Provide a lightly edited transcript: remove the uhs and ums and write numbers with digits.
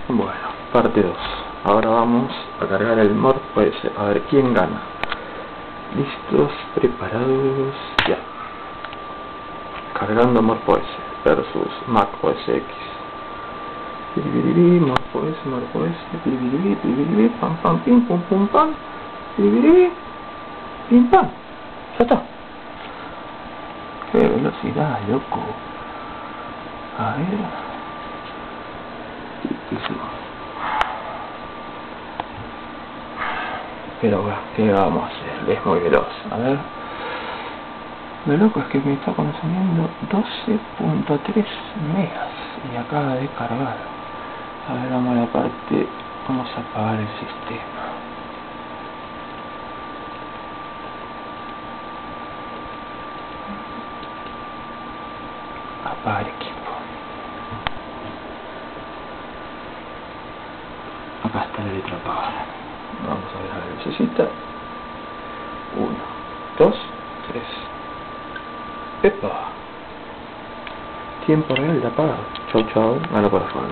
Bueno, parte 2. Ahora vamos a cargar el MorphOS. A ver quién gana. Listos, preparados, ya. Cargando MorphOS versus MacOS X. MorphOS, pam pam pim pum pum pam. Pim pam. Ya está. Qué velocidad, loco. A ver. Pero bueno, ¿qué vamos a hacer? Es muy veloz. A ver. Lo loco es que me está consumiendo 12.3 megas y acaba de cargar. A ver, vamos a la parte. Vamos a apagar el sistema. Apagar equipo. Acá está la letra apagar. Vamos a ver la lucecita. 1, 2, 3. ¡Epa! Tiempo real de apagado. Chau chau. Gano por favor.